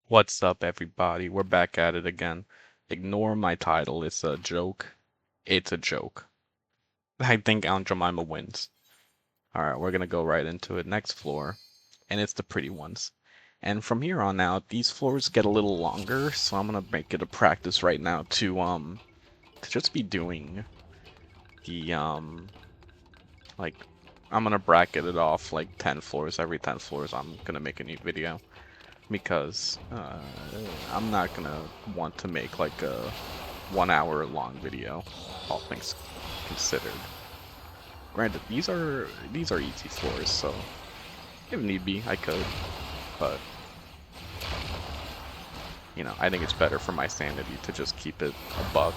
What's up, everybody? We're back at it again. Ignore my title. It's a joke. It's a joke. I think Aunt Jemima wins. Alright, we're gonna go right into it. Next floor. And it's the pretty ones. And from here on out, these floors get a little longer, so I'm gonna make it a practice right now to just be doing the like I'm gonna bracket it off like 10 floors. Every 10 floors I'm gonna make a new video. Because I'm not gonna want to make like a 1 hour long video, all things considered. Granted, these are easy floors, so if need be, I could, but I think it's better for my sanity to just keep it a buck,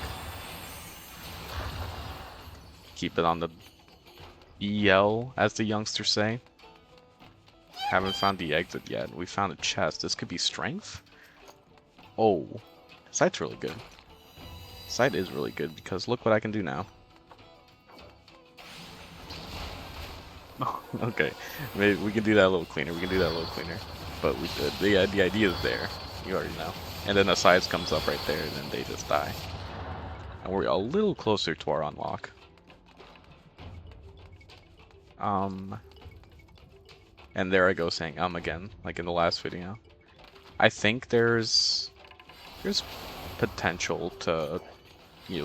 keep it on the EL, as the youngsters say. Haven't found the exit yet. We found a chest. This could be strength? Oh, sight's really good. Sight is really good because look what I can do now. Okay, maybe we can do that a little cleaner. But the idea is there. You already know. And then the size comes up right there, and then they just die. And we're a little closer to our unlock. And there I go saying again, like in the last video. I think there's potential to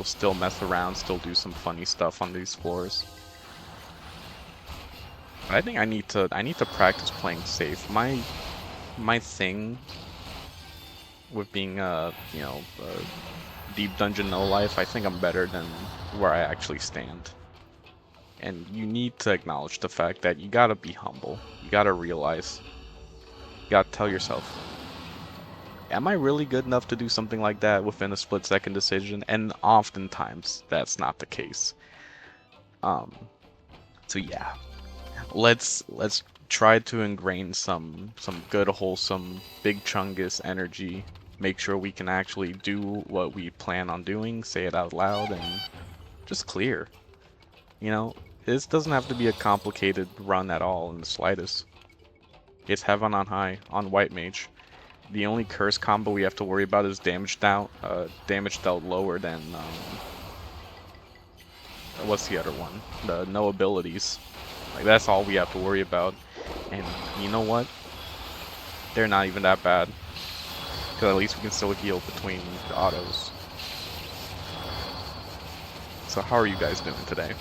still mess around, still do some funny stuff on these floors. I think I need to practice playing safe. My thing with being deep dungeon no life, I think I'm better than where I actually stand. And you need to acknowledge the fact that you gotta be humble. You gotta realize. You gotta tell yourself, am I really good enough to do something like that within a split-second decision? And oftentimes that's not the case. So yeah. Let's try to ingrain some good, wholesome, big chungus energy. Make sure we can actually do what we plan on doing, say it out loud, and just clear. This doesn't have to be a complicated run at all in the slightest. It's heaven on high, on white mage. The only curse combo we have to worry about is damage dealt lower than, what's the other one? The no abilities. Like, that's all we have to worry about. And you know what? They're not even that bad. Because at least we can still heal between the autos. So how are you guys doing today?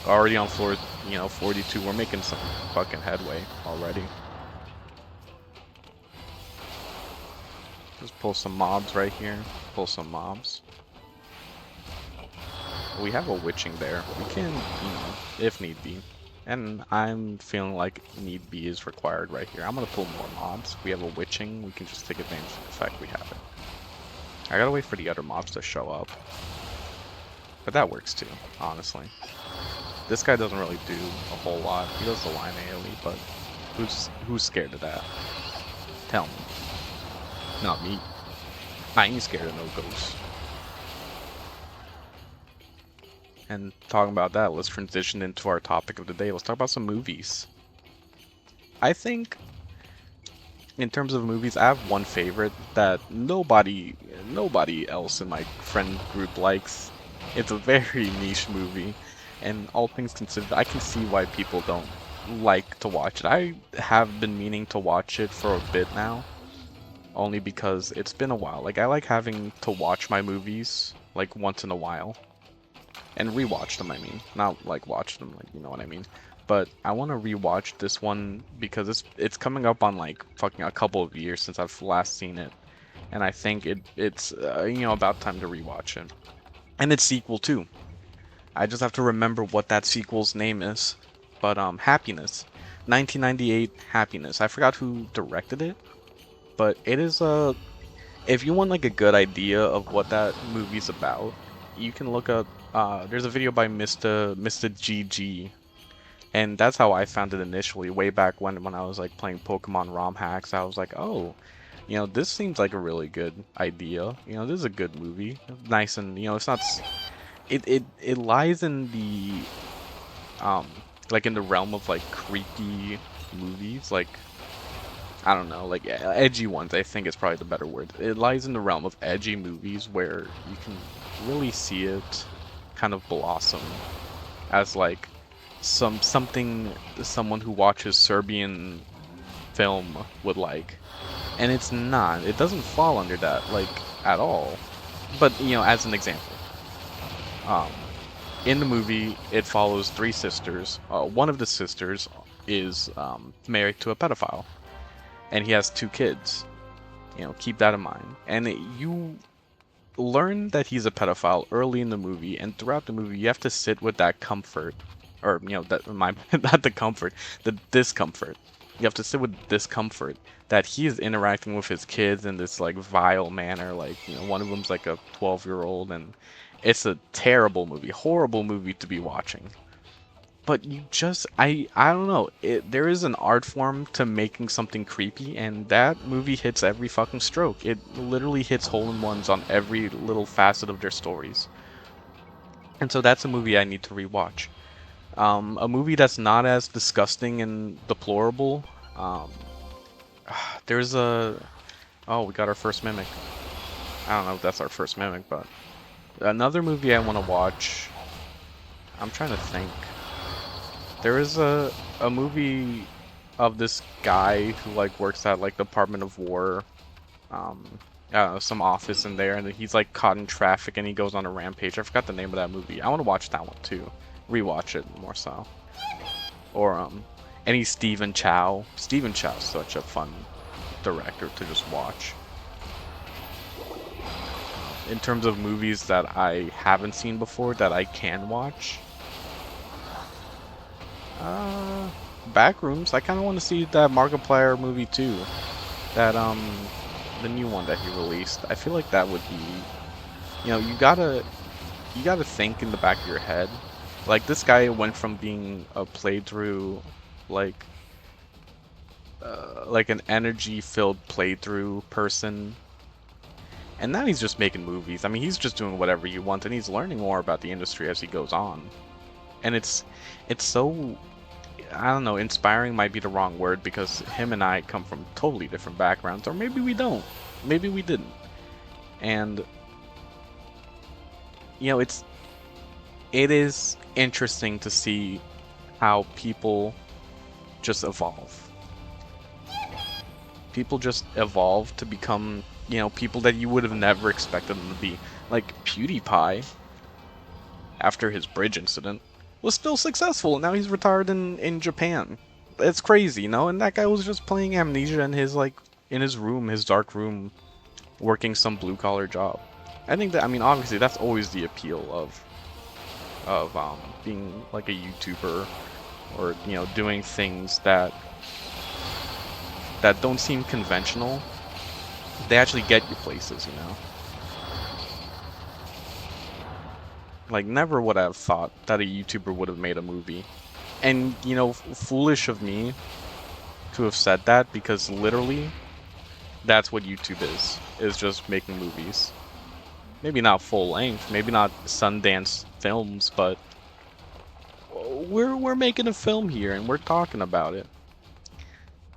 Already on floor, 42. We're making some fucking headway already. Just pull some mobs right here. Pull some mobs. We have a witching there. We can, if need be. And I'm feeling like need be is required right here. I'm gonna pull more mobs. We have a witching. We can just take advantage of the fact we have it. I gotta wait for the other mobs to show up. But that works too, honestly. This guy doesn't really do a whole lot. He does the line AoE, but who's scared of that? Tell me. Not me. I ain't scared of no ghosts. And talking about that, let's transition into our topic of the day. Let's talk about some movies. I think, in terms of movies, I have one favorite that nobody else in my friend group likes. It's a very niche movie, and all things considered, I can see why people don't like to watch it. I have been meaning to watch it for a bit now, only because it's been a while. Like, I like having to watch my movies, like, once in a while. And rewatch them, I mean. Not, like, watch them, like, you know what I mean. But I want to rewatch this one because it's coming up on, like, fucking a couple of years since I've last seen it. And I think it's about time to rewatch it. And it's sequel, too. I just have to remember what that sequel's name is. But, Happiness. 1998 Happiness. I forgot who directed it. But it is if you want like a good idea of what that movie's about, you can look up there's a video by Mr. GG, and that's how I found it initially, way back when I was like playing Pokemon ROM hacks. I was like, oh, this seems like a really good idea. This is a good movie, nice, and it's not. It lies in the like in the realm of like creepy movies, like I don't know, like edgy ones, I think is probably the better word. It lies in the realm of edgy movies where you can really see it kind of blossom as like something someone who watches Serbian film would like. And it's not. It doesn't fall under that like at all. But you know, as an example, um, in the movie, it follows three sisters. One of the sisters is married to a pedophile, and he has two kids. You know, keep that in mind. And you learn that he's a pedophile early in the movie, and throughout the movie, you have to sit with that comfort, or you know, that my not the comfort, the discomfort. You have to sit with discomfort that he is interacting with his kids in this like vile manner. Like, you know, one of them's like a 12-year-old, and it's a terrible movie, horrible movie to be watching. But you just, I don't know. There is an art form to making something creepy, and that movie hits every fucking stroke. It literally hits hole-in-ones on every little facet of their stories. And so that's a movie I need to rewatch. A movie that's not as disgusting and deplorable. Um, there's a, oh, we got our first mimic. I don't know if that's our first mimic, but another movie I want to watch. I'm trying to think. There is a movie of this guy who like works at like Department of War, um, some office in there, and he's like caught in traffic and he goes on a rampage. I forgot the name of that movie. I want to watch that one too, rewatch it more so. Or any Stephen Chow. Stephen Chow's such a fun director to just watch. In terms of movies that I haven't seen before that I can watch. Backrooms. I kind of want to see that Markiplier movie too. That the new one that he released. I feel like that would be, you know, you gotta think in the back of your head. Like this guy went from being a playthrough, like an energy-filled playthrough person, and now he's just making movies. I mean, he's just doing whatever he wants, and he's learning more about the industry as he goes on. And it's so, I don't know, inspiring might be the wrong word because him and I come from totally different backgrounds, or maybe we don't. Maybe we didn't. And you know, it is interesting to see how people just evolve. People just evolve to become, you know, people that you would have never expected them to be. Like PewDiePie, after his bridge incident, was still successful, and now he's retired in Japan. It's crazy, you know, and that guy was just playing Amnesia in his, like, in his room, his dark room, working some blue-collar job. I think that, I mean, obviously, that's always the appeal of being, like, a YouTuber, or, you know, doing things that don't seem conventional. They actually get you places, you know? Like, never would I have thought that a YouTuber would have made a movie. And, you know, foolish of me to have said that, because literally, that's what YouTube is just making movies. Maybe not full length, maybe not Sundance films, but we're making a film here, and we're talking about it.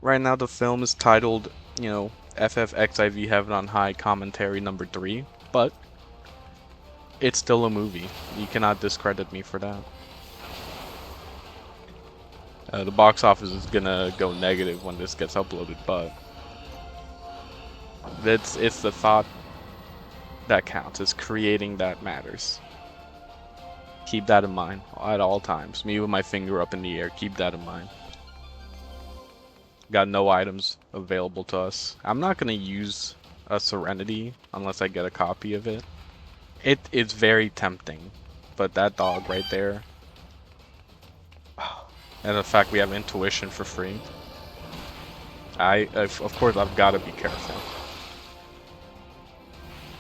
Right now, the film is titled, you know, FFXIV Heaven on High Commentary Number 3, but it's still a movie. You cannot discredit me for that. The box office is gonna go negative when this gets uploaded, but it's the thought that counts. It's creating that matters. Keep that in mind at all times. Me with my finger up in the air, keep that in mind. Got no items available to us. I'm not gonna use a Serenity unless I get a copy of it. It's very tempting, but that dog right there, and the fact we have intuition for free, of course I've got to be careful.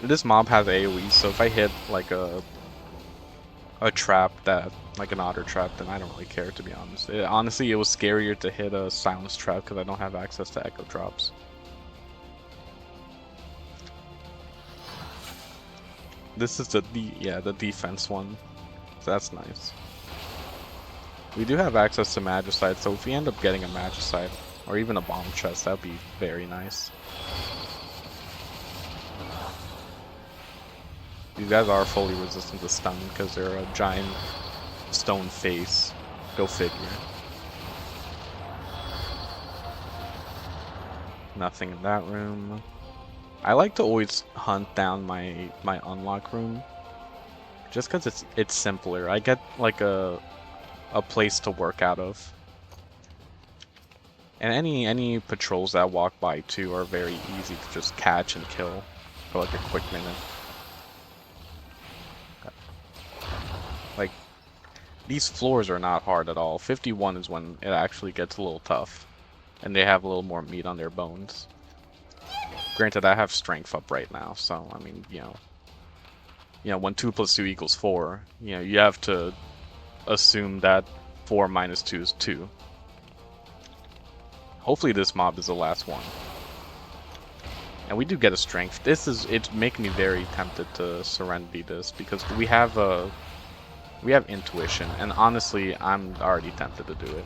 This mob has AoE, so if I hit like a trap that, like an otter trap, then I don't really care, to be honest. Honestly, it was scarier to hit a silence trap because I don't have access to echo drops. This is the defense one, so that's nice. We do have access to Magicite, so if we end up getting a Magicite, Or even a bomb chest, that'd be very nice. These guys are fully resistant to stun because they're a giant stone face. Go figure. Nothing in that room. I like to always hunt down my unlock room, just because it's simpler. I get like a place to work out of, and any patrols that walk by too are very easy to just catch and kill for like a quick minute. Like, these floors are not hard at all. 51 is when it actually gets a little tough, and they have a little more meat on their bones. Granted, I have strength up right now, so I mean, you know, when 2 + 2 = 4, you know, you have to assume that 4 - 2 is 2. Hopefully this mob is the last one. And we do get a strength. It's making me very tempted to Serenity this, because we have intuition, and honestly, I'm already tempted to do it.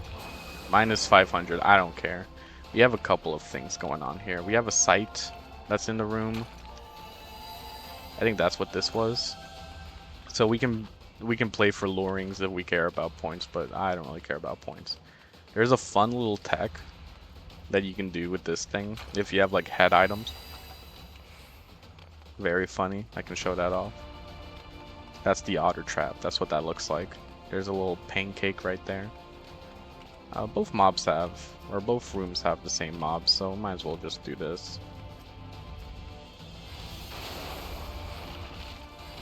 -500, I don't care. We have a couple of things going on here. We have a sight that's in the room. I think that's what this was. So we can play for lurings if we care about points, but I don't really care about points. There's a fun little tech that you can do with this thing if you have like head items. Very funny. I can show that off. That's the otter trap. That's what that looks like. There's a little pancake right there. Both mobs have, or both rooms have the same mobs, so might as well just do this.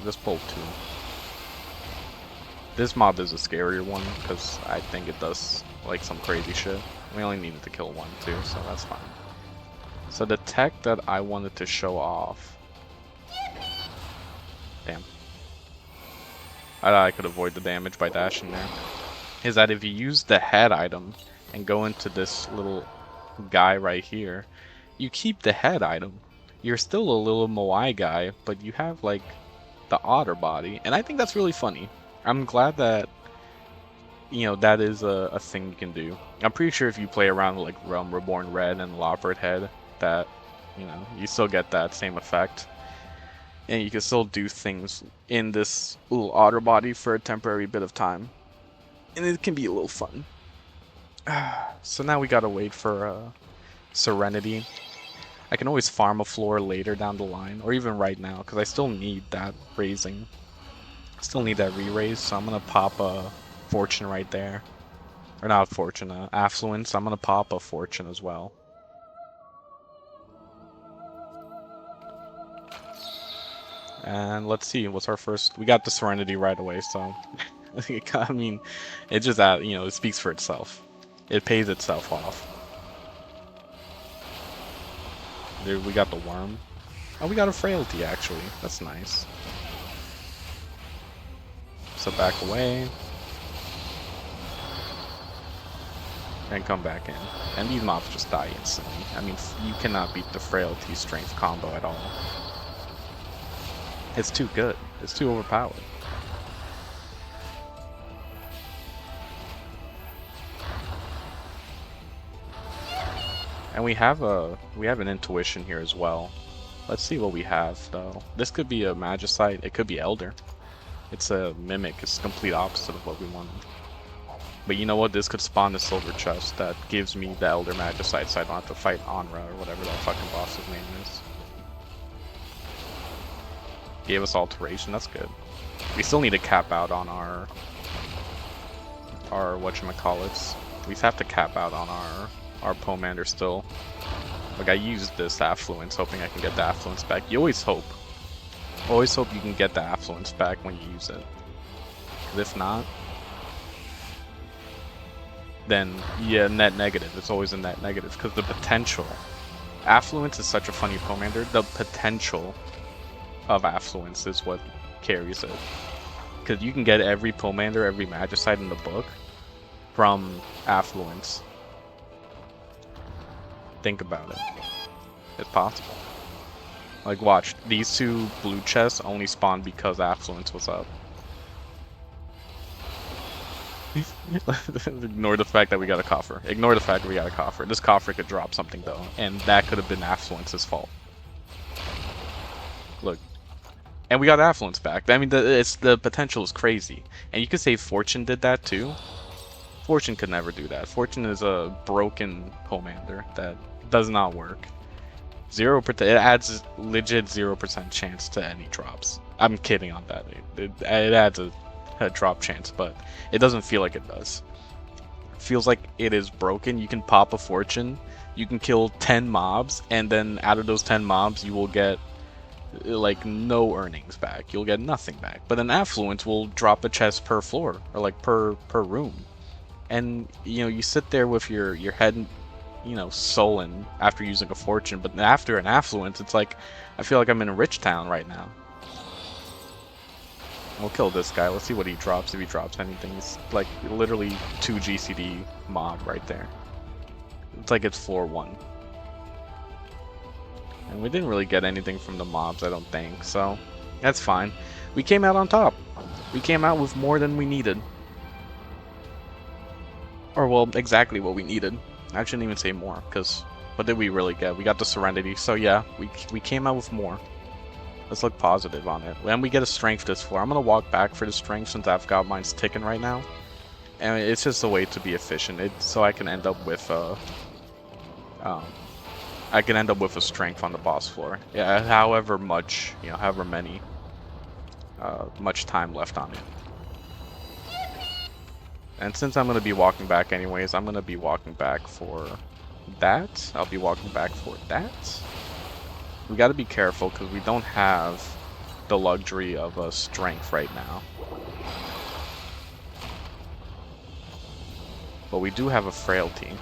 Just pull 2. This mob is a scarier one, because I think it does like some crazy shit. We only needed to kill 1 too, so that's fine. So the tech that I wanted to show off... Damn. I thought I could avoid the damage by dashing there. Is that if you use the head item and go into this little guy right here, you keep the head item. You're still a little Moai guy, but you have like the otter body, and I think that's really funny. I'm glad that, you know, that is a thing you can do. I'm pretty sure if you play around with like Realm Reborn Red and Leopard Head, that, you know, you still get that same effect. And you can still do things in this little otter body for a temporary bit of time. And it can be a little fun. So now we gotta wait for Serenity. I can always farm a floor later down the line, or even right now, because I still need that raising. Still need that re-raise, so I'm gonna pop a Fortune right there. Or not Fortune, Affluence. I'm gonna pop a Fortune as well. And let's see, what's our first... We got the Serenity right away, so... I mean, it just, you know, it speaks for itself. It pays itself off. Dude, we got the worm. Oh, we got a frailty, actually. That's nice. So back away. And come back in. And these mobs just die instantly. I mean, you cannot beat the frailty strength combo at all. It's too good. It's too overpowered. And we have an intuition here as well. Let's see what we have though. This could be a Magicite, it could be Elder. It's a mimic, it's the complete opposite of what we wanted. But you know what, this could spawn the silver chest that gives me the Elder Magicite, so I don't have to fight Onra or whatever that fucking boss's name is. Gave us alteration, that's good. We still need to cap out on our whatchamacallits. We have to cap out on our Pomander still. Like, I used this Affluence, hoping I can get the Affluence back. You always hope. Always hope you can get the Affluence back when you use it. Because if not, then, yeah, net negative. It's always a net negative. Because the potential... Affluence is such a funny Pomander. The potential of Affluence is what carries it. Because you can get every Pomander, every Magicite in the book from Affluence. Think about it. It's possible. Like, watch. These 2 blue chests only spawned because Affluence was up. Ignore the fact that we got a coffer. Ignore the fact that we got a coffer. This coffer could drop something though, and that could have been Affluence's fault. Look. And we got Affluence back. I mean, the potential is crazy. And you could say Fortune did that too. Fortune could never do that. Fortune is a broken commander that does not work. 0%. It adds legit 0% chance to any drops. I'm kidding on that. It adds a drop chance, but it doesn't feel like it does. It feels like it is broken. You can pop a Fortune, you can kill 10 mobs, and then out of those 10 mobs, you will get like no earnings back. You'll get nothing back. But an Affluence will drop a chest per floor or like per room, and you know you sit there with your head, you know, sullen after using a Fortune. But after an Affluence, it's like I feel like I'm in a rich town right now. We'll kill this guy. Let's see what he drops, if he drops anything. He's like literally 2 GCD mob right there. It's like it's floor 1. And we didn't really get anything from the mobs, I don't think, so that's fine. We came out on top. We came out with more than we needed. Or, well, exactly what we needed. I shouldn't even say more, because what did we really get? We got the Serenity, so yeah, we came out with more. Let's look positive on it. And we get a Strength this floor. I'm going to walk back for the Strength since I've got mine's ticking right now. And it's just a way to be efficient, so I can end up with I can end up with a Strength on the boss floor. Yeah, however much, you know, however many, much time left on it. And since I'm going to be walking back anyways, I'm going to be walking back for that. I'll be walking back for that. We got to be careful because we don't have the luxury of a Strength right now. But we do have a Frailty.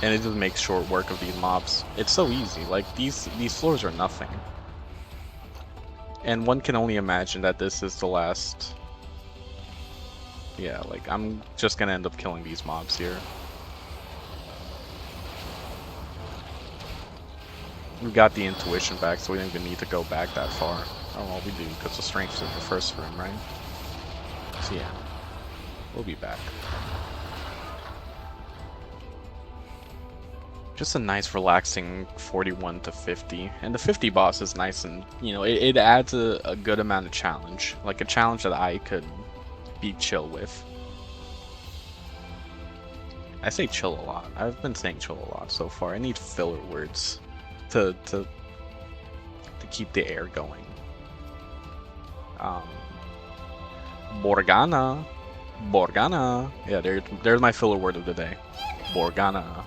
And it just makes short work of these mobs. It's so easy. Like these floors are nothing. And one can only imagine that this is the last. Yeah, like I'm just gonna end up killing these mobs here. We got the intuition back, so we don't even need to go back that far. Oh well, we do, because the Strength is in the first room, right? So yeah, we'll be back. Just a nice relaxing 41 to 50, and the 50 boss is nice, and you know it adds a good amount of challenge, like a challenge that I could be chill with. I say chill a lot. I've been saying chill a lot so far. I need filler words to keep the air going. Borgana. Yeah, there's my filler word of the day. Borgana.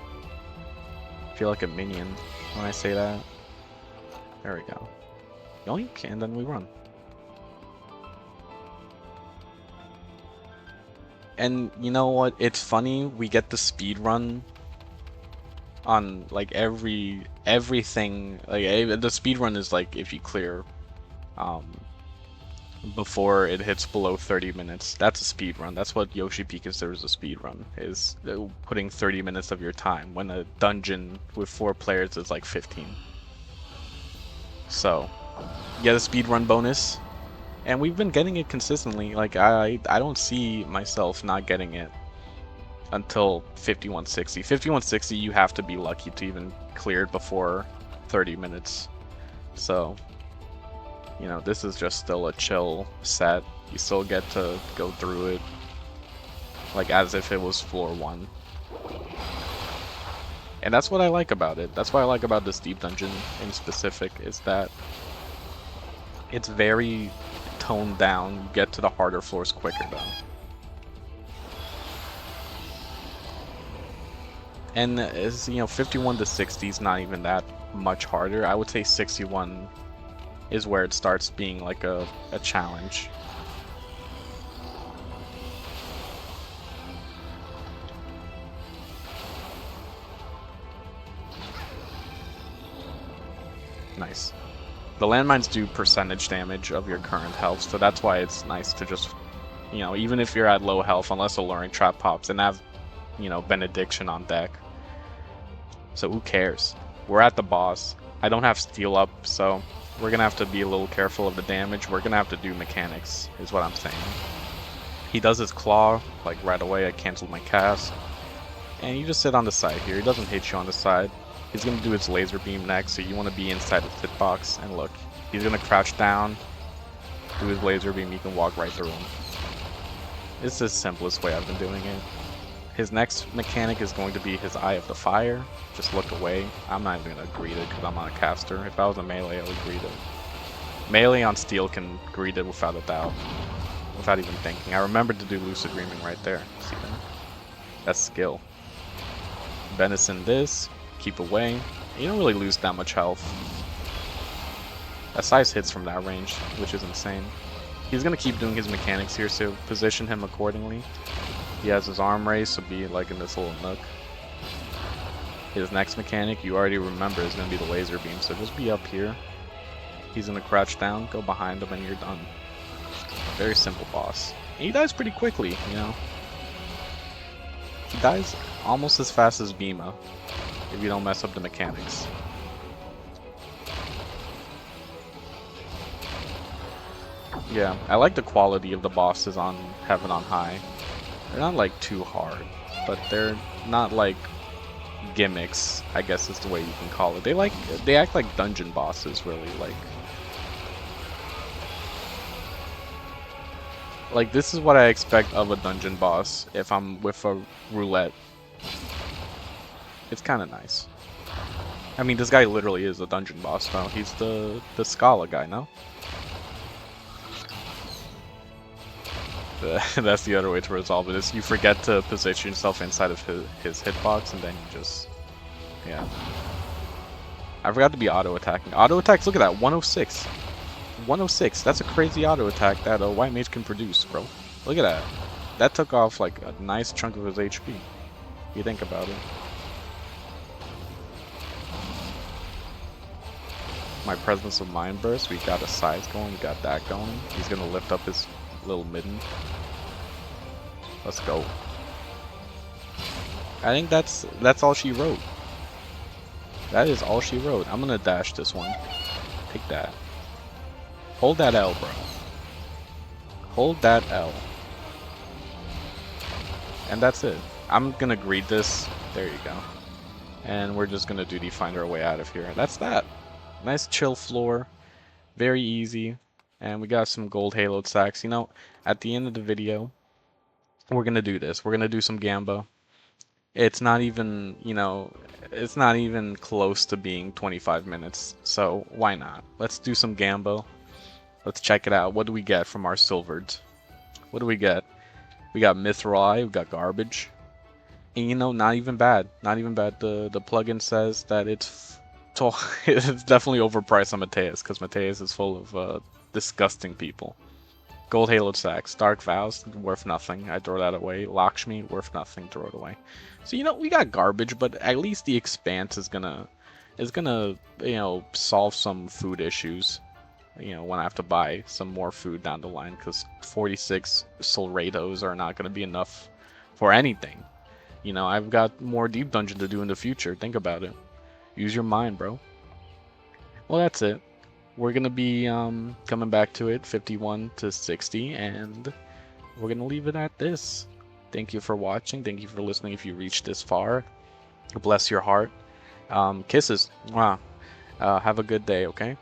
I feel like a minion when I say that. There we go. Yoink, and then we run. And you know what? It's funny, we get the speed run on like everything. Like the speed run is like if you clear before it hits below 30 minutes. That's a speed run. That's what Yoshi P considers a speed run, is putting 30 minutes of your time when a dungeon with 4 players is like 15. So, get a speed run bonus, and we've been getting it consistently. Like I don't see myself not getting it until 5160. 5160 you have to be lucky to even clear it before 30 minutes. So, you know, this is just still a chill set. You still get to go through it like as if it was floor 1. And that's what I like about it. That's what I like about this deep dungeon in specific, is that it's very toned down. You get to the harder floors quicker though. And as you know, 51 to 60 is not even that much harder. I would say 61 is where it starts being like a challenge. Nice. The landmines do percentage damage of your current health, so that's why it's nice to just, you know, even if you're at low health, unless a luring trap pops, and have, you know, benediction on deck. So who cares? We're at the boss. I don't have steel up, so we're gonna have to be a little careful of the damage. We're gonna have to do mechanics, is what I'm saying. He does his claw, like right away. I canceled my cast. And you just sit on the side here. He doesn't hit you on the side. He's gonna do his laser beam next, so you want to be inside the hitbox. And look, he's gonna crouch down, do his laser beam. You can walk right through him. It's the simplest way I've been doing it. His next mechanic is going to be his Eye of the Fire. Just look away. I'm not even gonna greet it because I'm not a caster. If I was a melee, I would greet it. Melee on steel can greet it without a doubt, without even thinking. I remembered to do Lucid Dreaming right there. See that? That's skill. Venison this, keep away. You don't really lose that much health. That size hits from that range, which is insane. He's gonna keep doing his mechanics here, so position him accordingly. He has his arm raise, so be like in this little nook. His next mechanic, you already remember, is gonna be the laser beam, so just be up here. He's gonna crouch down, go behind him, and you're done. Very simple boss. And he dies pretty quickly, you know. He dies almost as fast as Bima, if you don't mess up the mechanics. Yeah, I like the quality of the bosses on Heaven on High. They're not like too hard, but they're not like gimmicks, I guess is the way you can call it. They act like dungeon bosses, really. Like this is what I expect of a dungeon boss if I'm with a roulette. It's kind of nice. I mean, this guy literally is a dungeon boss though. He's the Scala guy, no? That's the other way to resolve it, is you forget to position yourself inside of his hitbox, and then you just... yeah. I forgot to be auto-attacking. Auto-attacks, look at that, 106. 106, that's a crazy auto-attack that a white mage can produce, bro. Look at that. That took off like a nice chunk of his HP. If you think about it. My Presence of Mind Burst, we got a size going, we got that going. He's gonna lift up his little midden. Let's go. I think that's all she wrote. That is all she wrote. I'm gonna dash this one. Take that. Hold that L, bro. Hold that L. And that's it. I'm gonna greet this. There you go. And we're just gonna duty find our way out of here. That's that. Nice chill floor. Very easy. And we got some gold haloed sacks. You know, at the end of the video, we're gonna do this. We're gonna do some Gamba. It's not even, you know, it's not even close to being 25 minutes. So why not? Let's do some Gamba. Let's check it out. What do we get from our silvered? What do we get? We got Mithril Eye, we got garbage. And you know, not even bad. Not even bad. The plugin says that it's definitely overpriced on Mateus, because Mateus is full of disgusting people. Gold Haloed Sacks, Dark Vows, worth nothing. I throw that away. Lakshmi, worth nothing. Throw it away. So you know, we got garbage, but at least the Expanse is gonna you know, solve some food issues. You know, when I have to buy some more food down the line, because 46 Solrados are not gonna be enough for anything. You know, I've got more Deep Dungeon to do in the future. Think about it. Use your mind, bro. Well, that's it. We're gonna be coming back to it 51 to 60, and we're gonna leave it at this. Thank you for watching. Thank you for listening. If you reached this far, bless your heart. Kisses. Wow. Have a good day. Okay.